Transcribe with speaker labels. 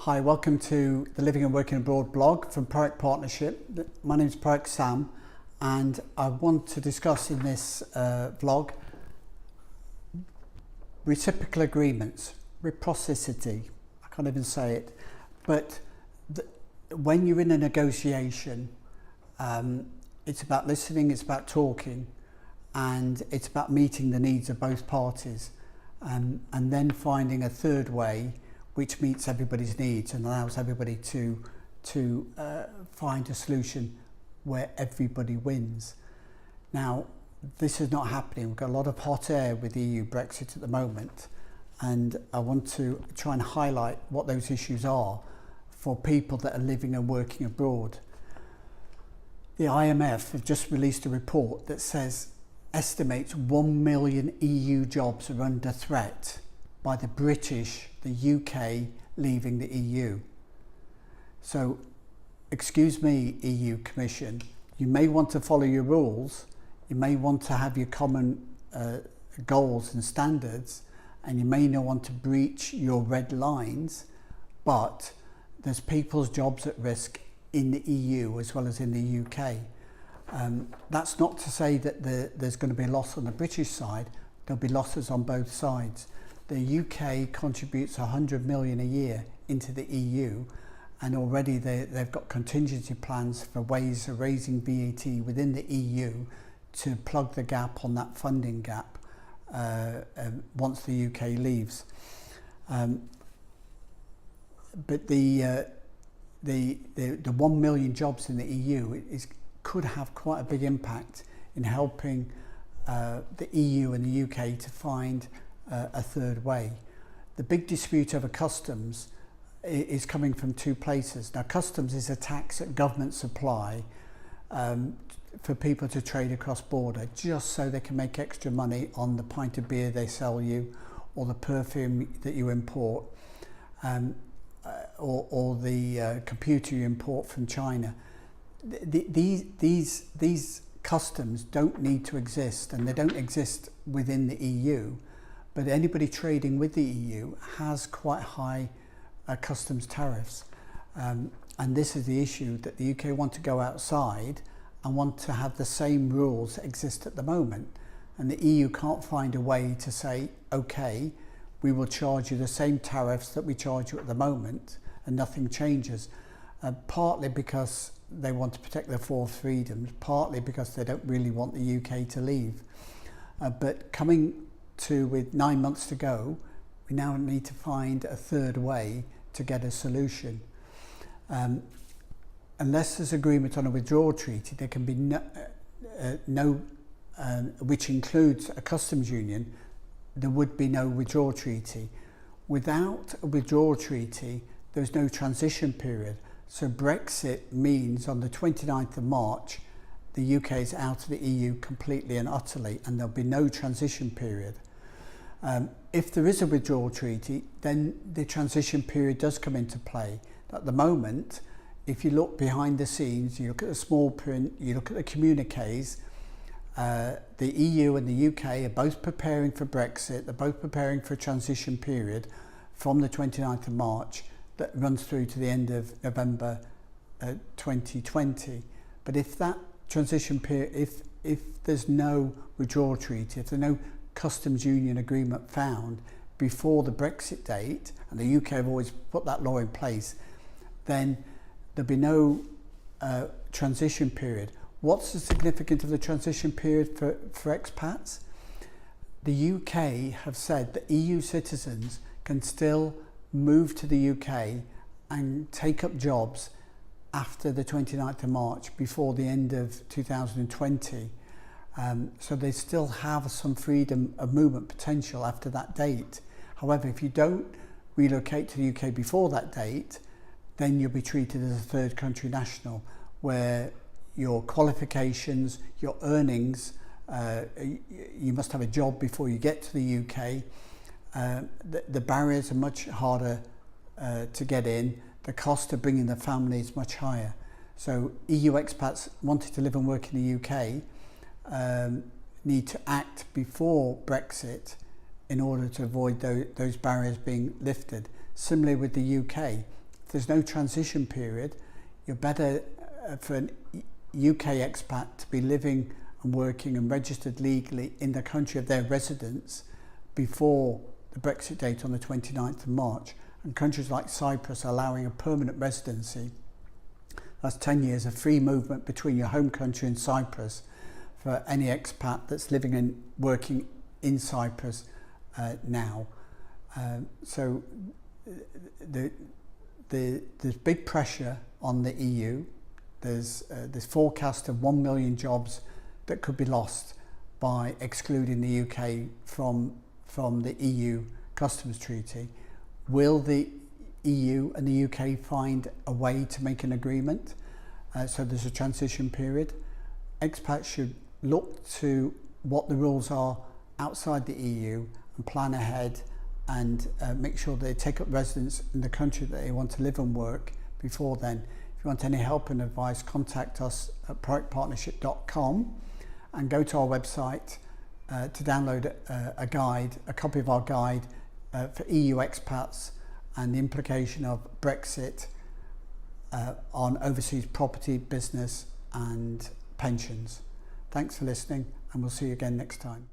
Speaker 1: Hi, welcome to the Living and Working Abroad blog from Proact Partnership. My name is Proact Sam, and I want to discuss in this vlog reciprocal agreements, reciprocity. I can't even say it, but when you're in a negotiation, it's about listening, it's about talking, and it's about meeting the needs of both parties, and then finding a third way which meets everybody's needs and allows everybody to find a solution where everybody wins. Now, this is not happening. We've got a lot of hot air with EU Brexit at the moment, and I want to try and highlight what those issues are for people that are living and working abroad. The IMF have just released a report that estimates 1 million EU jobs are under threat by the British, the UK leaving the EU. So, excuse me, EU Commission, you may want to follow your rules, you may want to have your common goals and standards, and you may not want to breach your red lines, but there's people's jobs at risk in the EU as well as in the UK. That's not to say that there's going to be a loss on the British side. There'll be losses on both sides. The UK contributes 100 million a year into the EU, and already they've got contingency plans for ways of raising VAT within the EU to plug the gap on that funding gap once the UK leaves. But the 1 million jobs in the EU could have quite a big impact in helping the EU and the UK to find a third way. The big dispute over customs is coming from two places. Now, customs is a tax that governments apply for people to trade across border, just so they can make extra money on the pint of beer they sell you, or the perfume that you import, or the computer you import from China. These customs don't need to exist, and they don't exist within the EU. But anybody trading with the EU has quite high customs tariffs. And this is the issue, that the UK want to go outside and want to have the same rules that exist at the moment. And the EU can't find a way to say, okay, we will charge you the same tariffs that we charge you at the moment, and nothing changes. Partly because they want to protect their four freedoms, partly because they don't really want the UK to leave. But with 9 months to go, we now need to find a third way to get a solution. Unless there's agreement on a withdrawal treaty, there can be no which includes a customs union, there would be no withdrawal treaty. Without a withdrawal treaty, there's no transition period. So Brexit means on the 29th of March, the UK is out of the EU completely and utterly, and there'll be no transition period. If there is a withdrawal treaty, then the transition period does come into play. At the moment, if you look behind the scenes, you look at the small print, you look at the communiques, the EU and the UK are both preparing for Brexit, they're both preparing for a transition period from the 29th of March that runs through to the end of November 2020. But if that transition period, if there's no withdrawal treaty, if there's no customs union agreement found before the Brexit date, and the UK have always put that law in place, then there'll be no transition period. What's the significance of the transition period for expats? The UK have said that EU citizens can still move to the UK and take up jobs after the 29th of March, before the end of 2020. So they still have some freedom of movement potential after that date. However, if you don't relocate to the UK before that date, then you'll be treated as a third country national, where your qualifications, your earnings, you must have a job before you get to the UK. The barriers are much harder to get in. The cost of bringing the family is much higher. So EU expats wanting to live and work in the UK need to act before Brexit in order to avoid those barriers being lifted. Similarly with the UK, if there's no transition period, you're better for an UK expat to be living and working and registered legally in the country of their residence before the Brexit date on the 29th of March. And countries like Cyprus are allowing a permanent residency. That's 10 years of free movement between your home country and Cyprus for any expat that's living and working in Cyprus now. So there's big pressure on the EU. There's forecast of 1 million jobs that could be lost by excluding the UK from the EU customs treaty. Will the EU and the UK find a way to make an agreement? So there's a transition period. Expats should look to what the rules are outside the EU and plan ahead and make sure they take up residence in the country that they want to live and work before then. If you want any help and advice, contact us at productpartnership.com and go to our website to download a copy of our guide for EU expats and the implication of Brexit on overseas property, business and pensions. Thanks for listening, and we'll see you again next time.